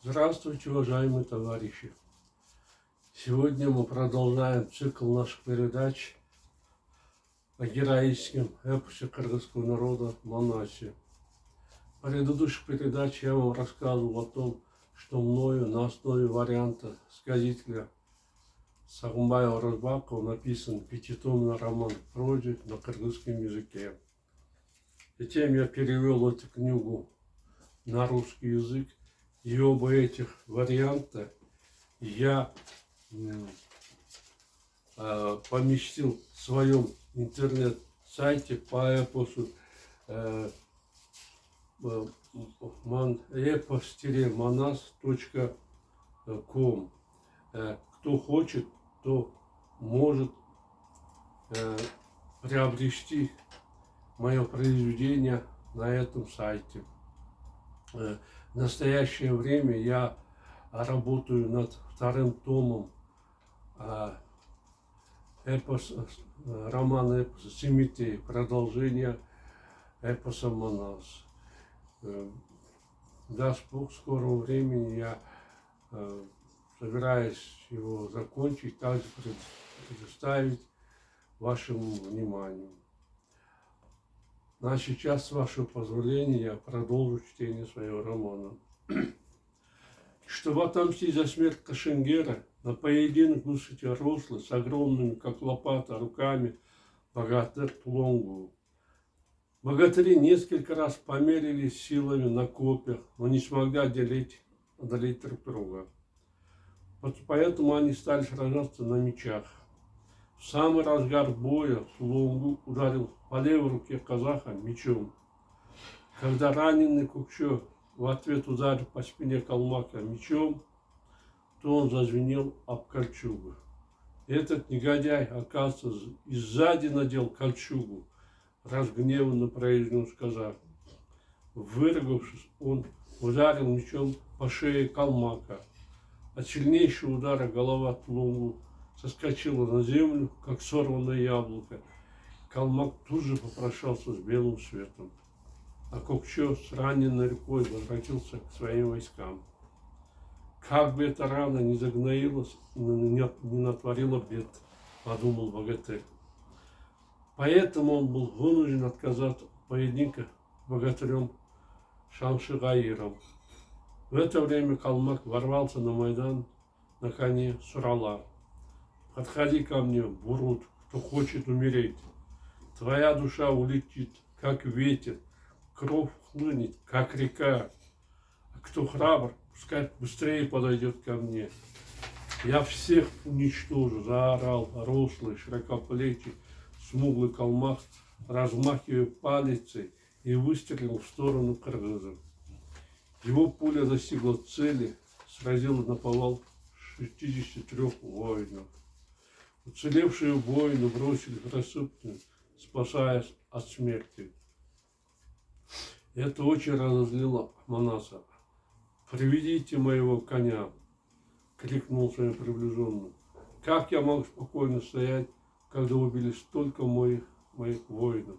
Здравствуйте, уважаемые товарищи! Сегодня мы продолжаем цикл наших передач о героическом эпосе кыргызского народа Манасе. В предыдущих передачах я вам рассказывал о том, что мною на основе варианта сказителя Сагынбаева Розбакова написан пятитомный роман в прозе на кыргызском языке. Затем я перевел эту книгу на русский язык, и оба этих варианта я поместил в своем интернет-сайте по эпосу epos-manas.com. Кто хочет, то может приобрести мое произведение на этом сайте. В настоящее время я работаю над вторым томом романа эпоса Семитей, продолжение эпоса Манас. Даст Бог, в скором времени я собираюсь его закончить, также предоставить вашему вниманию. Сейчас, с вашего позволения, я продолжу чтение своего романа. Чтобы отомстить за смерть Кашингера, на поединок вышли рослый, с огромными, как лопата, руками богатырь Тулонгу. Богатыри несколько раз померились силами на копьях, но не смогли одолеть друг друга. Поэтому они стали сражаться на мечах. В самый разгар боя Тулонгу ударил по левой руке казаха мечом. Когда раненый Кукчо в ответ ударил по спине Калмака мечом, то он зазвенел об кольчугу. Этот негодяй, оказывается, и сзади надел кольчугу, разгневанно произнес казах. Выругавшись, он ударил мечом по шее Калмака. От сильнейшего удара голова Тулонгу соскочила на землю, как сорванное яблоко. Калмак тут же попрощался с белым светом, а Кукчо с раненной рукой возвратился к своим войскам. Как бы эта рана не загноилась, не натворила бед, подумал богатырь. Поэтому он был вынужден отказаться от поединка с богатырем Шамшигаиром. В это время Калмак ворвался на Майдан на коне Сурала. Подходи ко мне, Бурут, кто хочет умереть. Твоя душа улетит, как ветер, кровь хлынет, как река. А кто храбр, пускай быстрее подойдет ко мне. Я всех уничтожу, заорал рослый, широкоплечий, смуглый Калмак, размахивая палицей, и выстрелил в сторону кыргызов. Его пуля достигла цели, сразила наповал 63 воинов. Уцелевшие воины бросились в рассыпную, спасаясь от смерти. Это очень разозлило Манаса. «Приведите моего коня!» — крикнул своим приближенным. «Как я мог спокойно стоять, когда убили столько моих воинов?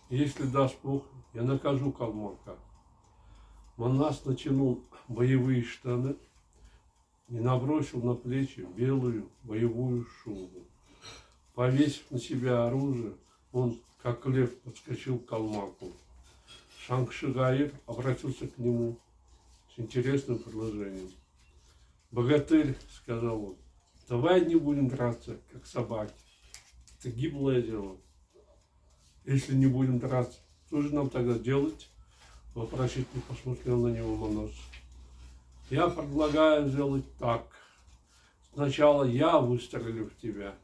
Если даст Бог, я накажу Калмака». Манас натянул боевые штаны и набросил на плечи белую боевую шубу. Повесив на себя оружие, он, как лев, подскочил к Калмаку. Шамшигаир обратился к нему с интересным предложением. «Богатырь, — сказал он, — давай не будем драться, как собаки. Это гиблое дело. Если не будем драться, что же нам тогда делать?» — вопросительно посмотрел на него Манас. «Я предлагаю сделать так. Сначала я выстрелю в тебя.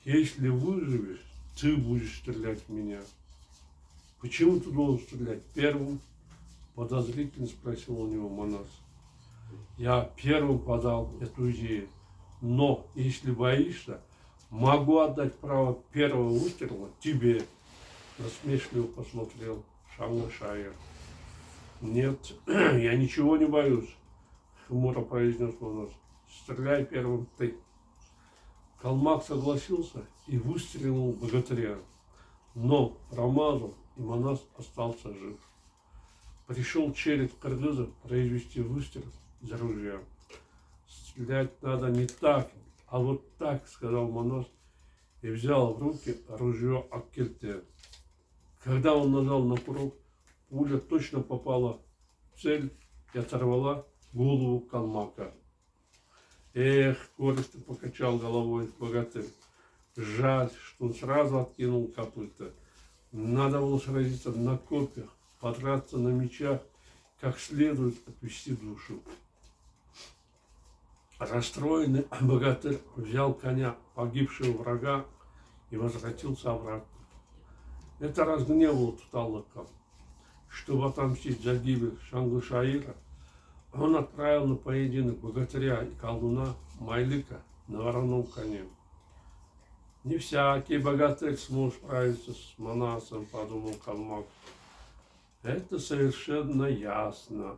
Если выживешь, ты будешь стрелять в меня». «Почему ты должен стрелять первым?» — подозрительно спросил у него Манас. «Я первым подал эту идею, но если боишься, могу отдать право первого выстрела тебе», — насмешливо посмотрел Шамшигаир. «Нет, я ничего не боюсь», — хмуро произнес Манас. «Стреляй первым ты». Калмак согласился и выстрелил в богатыря, но промазал, и Манас остался жив. Пришел черед кыргызов произвести выстрел, из ружья. Стрелять надо не так, а вот так, сказал Манас, и взял в руки ружье Аккельте. Когда он нажал на курок, пуля точно попала в цель и оторвала голову калмака. Эх, горестно покачал головой богатырь. Жаль, что он сразу откинул копыта. Надо было сразиться на копьях, подраться на мечах, как следует отвести душу. Расстроенный богатырь взял коня погибшего врага и возвратился обратно. Это разгневало Туталыка. Чтобы отомстить за гибель Шанглы-Шаира, он отправил на поединок богатыря и колдуна Майлыка на вороном коне. Не всякий богатырь сможет справиться с Манасом, подумал калмак. Это совершенно ясно.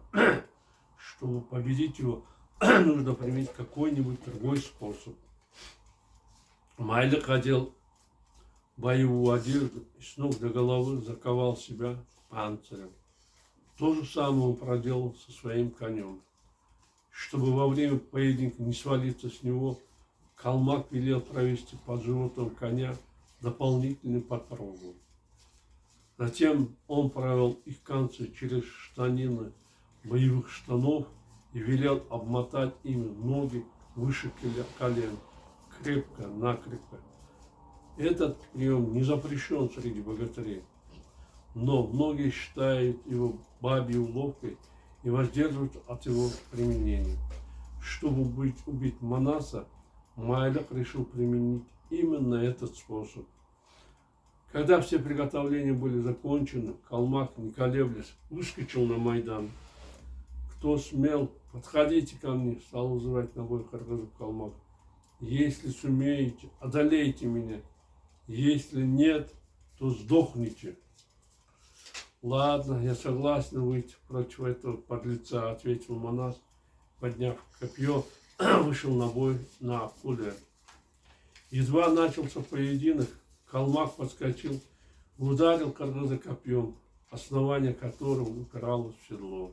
Чтобы победить его, нужно применить какой-нибудь другой способ. Майлык одел боевую одежду и с ног до головы заковал себя панцирем. То же самое он проделал со своим конем. Чтобы во время поединка не свалиться с него, калмак велел провести под животом коня дополнительный подпругу. Затем он провел их концы через штанины боевых штанов и велел обмотать ими ноги выше колен, крепко-накрепко. Этот прием не запрещен среди богатырей, но многие считают его бабьей уловкой и воздерживаются от его применения. Чтобы убить Манаса, Майлык решил применить именно этот способ. Когда все приготовления были закончены, калмак, не колеблясь, выскочил на Майдан. Кто смел, подходите ко мне, стал вызывать на бой кыргызов калмак. Если сумеете, одолейте меня. Если нет, то сдохните. Ладно, я согласен выйти против этого подлеца, ответил Манас, подняв копье, вышел на бой на Акуле. Едва начался поединок, калмак подскочил и ударил кыргыза копьем, основание которого упиралось в седло.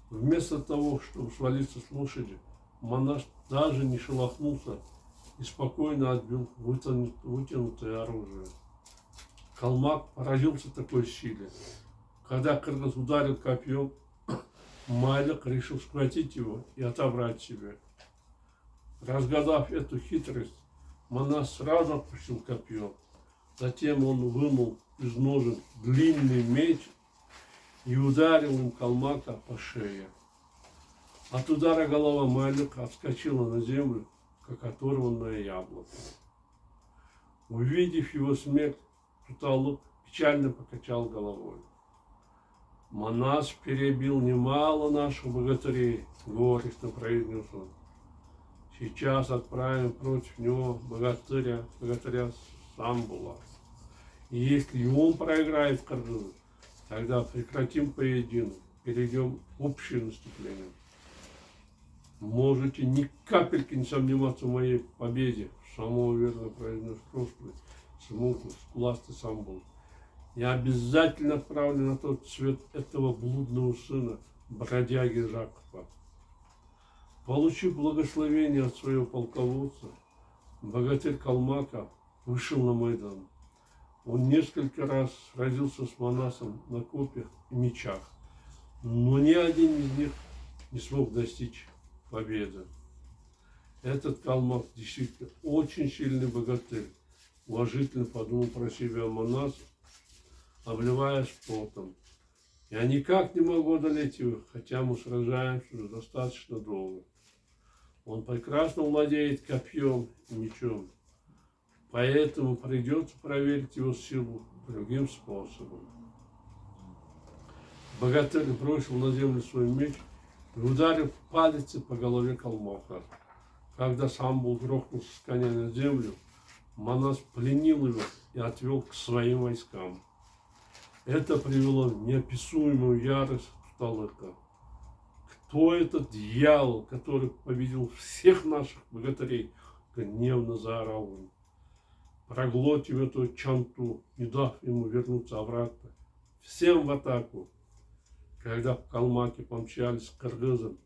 Вместо того, чтобы свалиться с лошади, Манас даже не шелохнулся и спокойно отбил вытянутое оружие. Калмак поразился такой силе. Когда кыргыз ударил копьем, Майлык решил схватить его и отобрать себе. Разгадав эту хитрость, Манас сразу отпустил копье. Затем он вынул из ножен длинный меч и ударил им калмака по шее. От удара голова Майлыка отскочила на землю, как оторванное яблоко. Увидев его смерть, Туталык печально покачал головой. Манас перебил немало наших богатырей, горестно произнес он. Сейчас отправим против него богатыря Самбула. И если и он проиграет кыргызов, тогда прекратим поединок, перейдем к общему наступлению. Можете ни капельки не сомневаться в моей победе, самоуверенно произнес прошлый скуластый Самбул. Я обязательно отправлю на тот свет этого блудного сына, бродяги Жакова. Получив благословение от своего полководца, богатырь Калмака вышел на Майдан. Он несколько раз сразился с Манасом на копьях и мечах, но ни один из них не смог достичь победы. Этот калмак действительно очень сильный богатырь, уважительно подумал про себя Манас, обливаясь потом. Я никак не могу одолеть его, хотя мы сражаемся уже достаточно долго. Он прекрасно владеет копьем и мечом, поэтому придется проверить его силу другим способом. Богатырь бросил на землю свой меч и ударил палицей по голове калмака. Когда Самбул грохнулся с коня на землю, Манас пленил его и отвел к своим войскам. Это привело в неописуемую ярость Туталыка. Кто этот дьявол, который победил всех наших богатырей? Гневно заорал он. Проглотив эту чанту, не дав ему вернуться обратно. Всем в атаку. Когда калмаки помчались к кыргызам,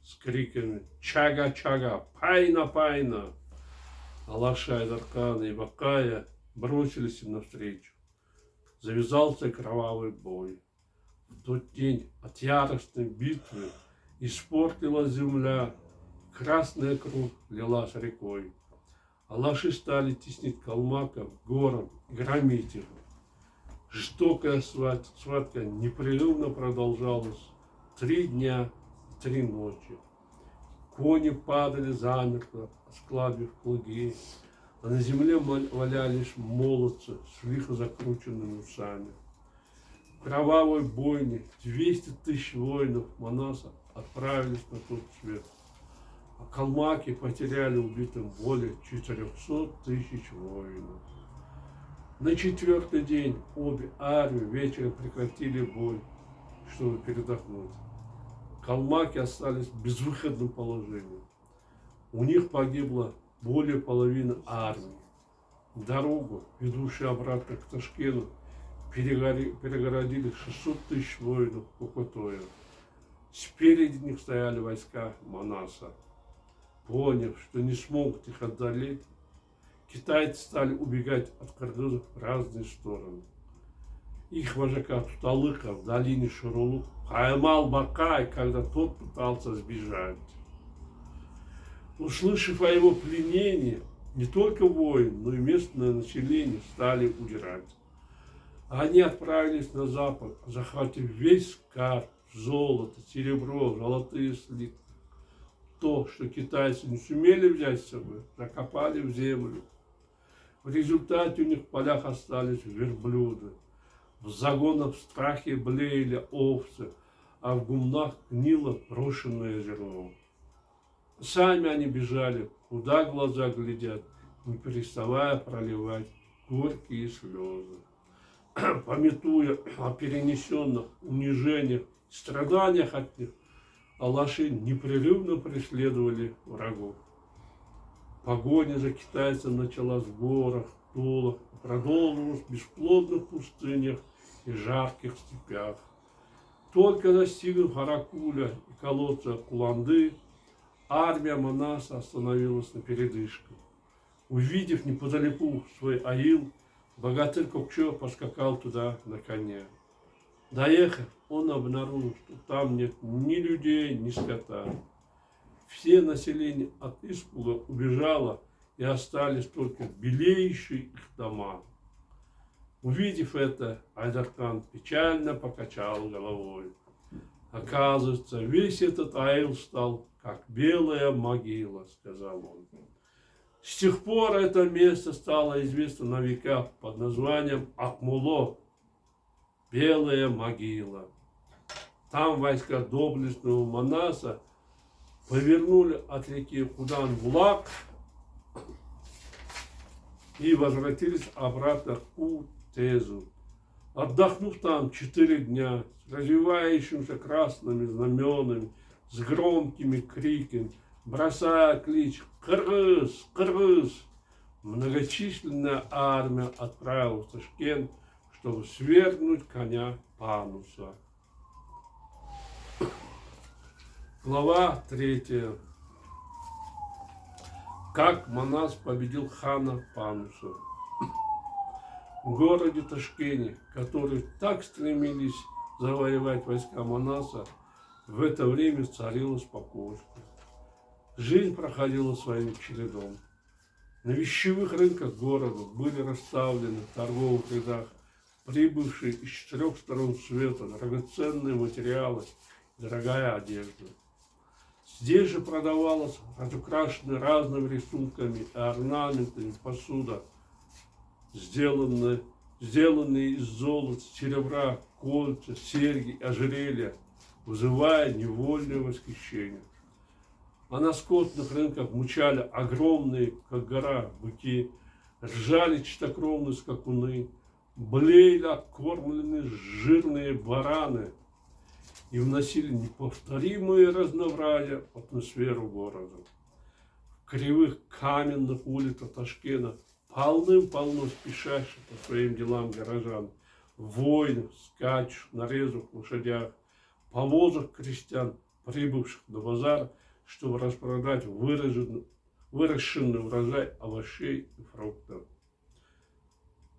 с криками «Чага-чага! Пайна-пайна!». Алаша Айдархан и Бакая бросились им навстречу. Завязался кровавый бой. В тот день от яростной битвы испортила земля, красная кровь лилась рекой. Алаши стали теснить калмаков к горам, громить их. Жестокая схватка непрерывно продолжалась 3 дня и 3 ночи. Кони падали замертво, осклабив плуги, а на земле валялись молодцы с лихо закрученными усами. В кровавой бойне 200 тысяч воинов Манаса отправились на тот свет, а калмаки потеряли убитым более 400 тысяч воинов. На 4-й день обе армии вечером прекратили бой, чтобы передохнуть. Калмаки остались в безвыходном положении. У них погибло более половины армии. Дорогу, ведущую обратно к Ташкенту, перегородили 600 тысяч воинов Кокотоя. Спереди них стояли войска Манаса. Поняв, что не смогут их одолеть, китайцы стали убегать от кыргызов в разные стороны. Их вожака Туталыка в долине Шурулук поймал Бакай, когда тот пытался сбежать. Услышав о его пленении, не только воин, но и местное население стали удирать. Они отправились на запад, захватив весь скарб, золото, серебро, золотые слитки. То, что китайцы не сумели взять с собой, закопали в землю. В результате у них в полях остались верблюды. В загонах в страхе блеяли овцы, а в гумнах гнило брошенное зерно. Сами они бежали, куда глаза глядят, не переставая проливать горькие слезы. Памятуя о перенесенных унижениях и страданиях от них, алаши непрерывно преследовали врагов. Погоня за китайцем началась в горах, тулах, продолжилась в бесплодных пустынях и жарких степях. Только достигнув Харакуля и колодца Куланды, армия Манаса остановилась на передышку. Увидев неподалеку свой аил, богатырь Кокчо поскакал туда на коне. Доехав, он обнаружил, что там нет ни людей, ни скота. Все население от испуга убежало, и остались только белеющие их дома. Увидев это, Айдархан печально покачал головой. Оказывается, весь этот аил стал как белая могила, сказал он. С тех пор это место стало известно на века под названием Акмуло, белая могила. Там войска доблестного Манаса повернули от реки Кудан-Булак и возвратились обратно к Кутезу. Отдохнув там 4 дня, с развивающимися красными знаменами, с громкими криками, бросая клич «Кыргыз! Кыргыз!», многочисленная армия отправилась в Ташкент, чтобы свергнуть коня Пануса. Глава 3. Как Манас победил хана Пануса. В городе Ташкенте, который так стремились завоевать войска Манаса, в это время царило спокойствие. Жизнь проходила своим чередом. На вещевых рынках города были расставлены в торговых рядах прибывшие из 4 сторон света драгоценные материалы, дорогая одежда. Здесь же продавалась разукрашенная разными рисунками и орнаментами посуда, сделанные из золота, серебра, кольца, серьги, ожерелья, вызывая невольное восхищение. А на скотных рынках мучали огромные, как гора, быки, ржали чистокровные скакуны, блеяли откормленные жирные бараны и вносили неповторимые разнообразия в атмосферу города. В кривых каменных улицах Ташкента полным-полно спешащих по своим делам горожан, воинов, скачущих на резвых лошадях, повозок крестьян, прибывших на базар, чтобы распродать выращенный урожай овощей и фруктов.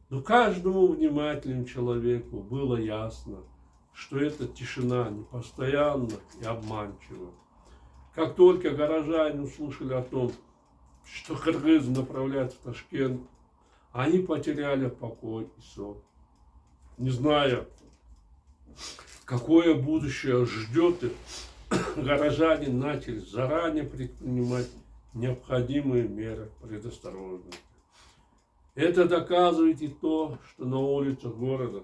Но каждому внимательному человеку было ясно, что эта тишина непостоянна и обманчива. Как только горожане услышали о том, что кыргызы направляются в Ташкент, они потеряли покой и сон. Не зная, какое будущее ждет их, горожане начали заранее предпринимать необходимые меры предосторожности. Это доказывает и то, что на улицах города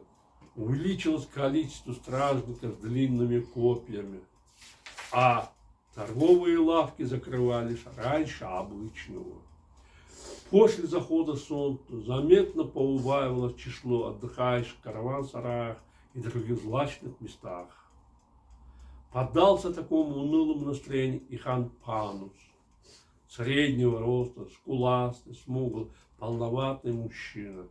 увеличилось количество стражников с длинными копьями, а торговые лавки закрывались раньше обычного. После захода солнца заметно поубавилось число отдыхающих в караван-сараях и других злачных местах. Поддался такому унылому настроению и хан Панус, среднего роста, скуластый, смуглый, полноватый мужчина.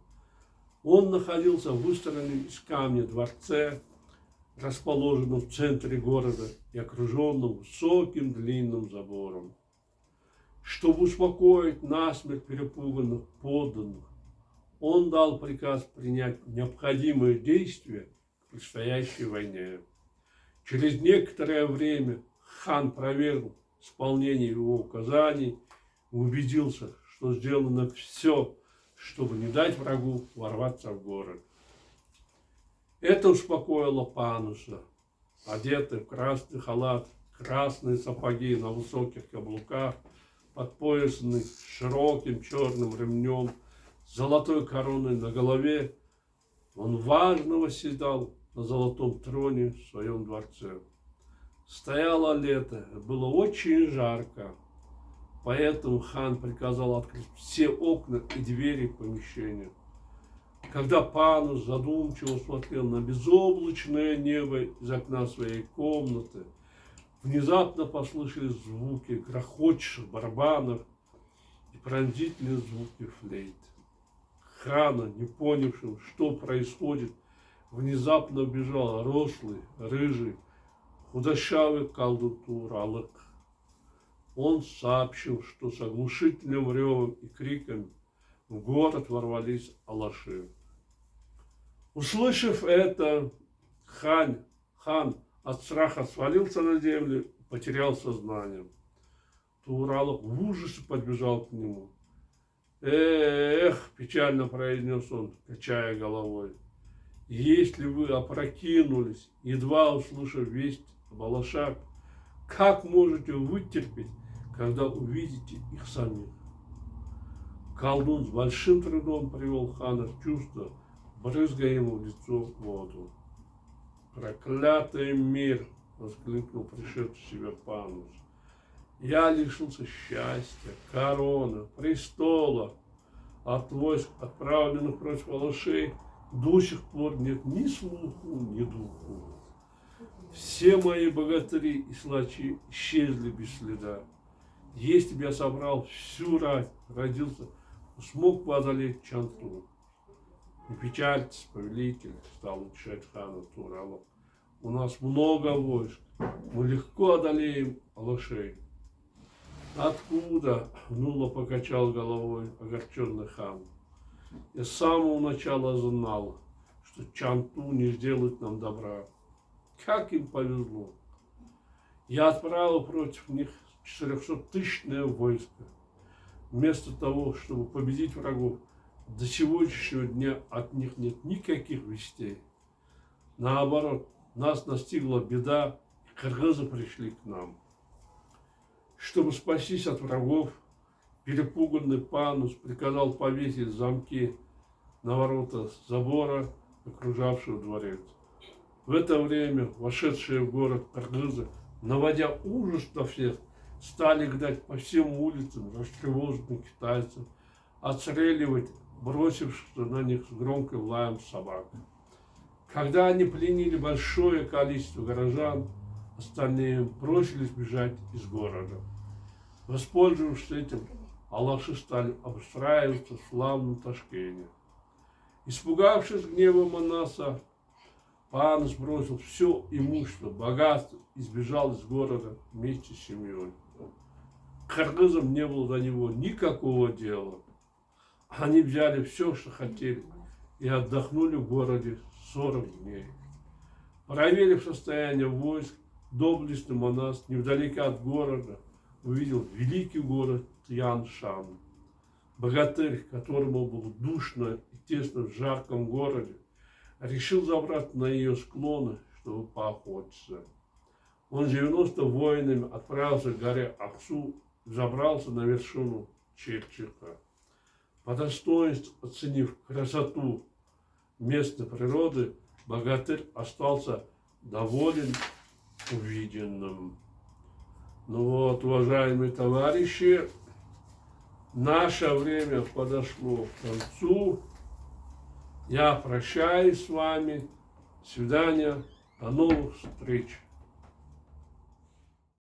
Он находился в выстроенном из камня дворце, расположенном в центре города и окруженном высоким длинным забором. Чтобы успокоить насмерть перепуганных подданных, он дал приказ принять необходимые действия к предстоящей войне. Через некоторое время хан проверил исполнение его указаний и убедился, что сделано все, чтобы не дать врагу ворваться в город. Это успокоило Пануса. Одетый в красный халат, красные сапоги на высоких каблуках, подпоясанный широким черным ремнем, с золотой короной на голове, он важно восседал на золотом троне в своем дворце. Стояло лето, было очень жарко, поэтому хан приказал открыть все окна и двери помещения. Когда Панус задумчиво смотрел на безоблачное небо из окна своей комнаты, внезапно послышались звуки грохочущих барабанов и пронзительные звуки флейт. Хана, не понявшим, что происходит, внезапно убежал рослый, рыжий, худощавый колдун Туралык. Он сообщил, что с оглушительным ревом и криками в город ворвались алаши. Услышав это, хан от страха свалился на землю и потерял сознание. Туралык в ужасе подбежал к нему. «Эх!» – печально произнес он, качая головой. «Если вы опрокинулись, едва услышав весть об алашах, как можете вытерпеть, когда увидите их самих?» Колдун с большим трудом привел хана в чувство, брызгая ему в лицо воду. «Проклятый мир!» – воскликнул пришедший в себя Панус. «Я лишился счастья, короны, престола. От войск, отправленных против алашей, до сих пор нет ни слуху, ни духу. Все мои богатыри и силачи исчезли без следа. Если бы я собрал всю рать, родился, смог бы одолеть Чанту». «Не печальтесь, повелитель», – стал утешать хана Туралык. «У нас много войск, мы легко одолеем алашей». «Откуда?» – уныло покачал головой огорченный хан. «Я с самого начала знал, что Чанту не сделает нам добра. Как им повезло! Я отправил против них 400-тысячное войско. Вместо того, чтобы победить врагов, до сегодняшнего дня от них нет никаких вестей. Наоборот, нас настигла беда, и кыргызы пришли к нам». Чтобы спастись от врагов, перепуганный Панус приказал повесить замки на ворота забора, окружавшего дворец. В это время вошедшие в город кыргызы, наводя ужас на всех, стали гнать по всем улицам растревоженных китайцев, отстреливать бросившихся на них с громким лаем собак. Когда они пленили большое количество горожан, остальные бросились бежать из города. Воспользовавшись этим, алаши стали обустраиваться в славном Ташкенте. Испугавшись гнева Манаса, Пан сбросил все имущество, богатство и сбежал из города вместе с семьей. Кыргызам не было до него никакого дела. Они взяли все, что хотели, и отдохнули в городе 40 дней. Проверив состояние войск, доблестный монах невдалеке от города увидел великий город Тянь-Шань. Богатырь, которому было душно и тесно в жарком городе, решил забраться на ее склоны, чтобы поохотиться. Он с 90 воинами отправился к горе Аксу и забрался на вершину Чепчика. По достоинству оценив красоту местной природы, богатырь остался доволен увиденным. Ну вот, уважаемые товарищи, наше время подошло к концу. Я прощаюсь с вами. До свидания. До новых встреч.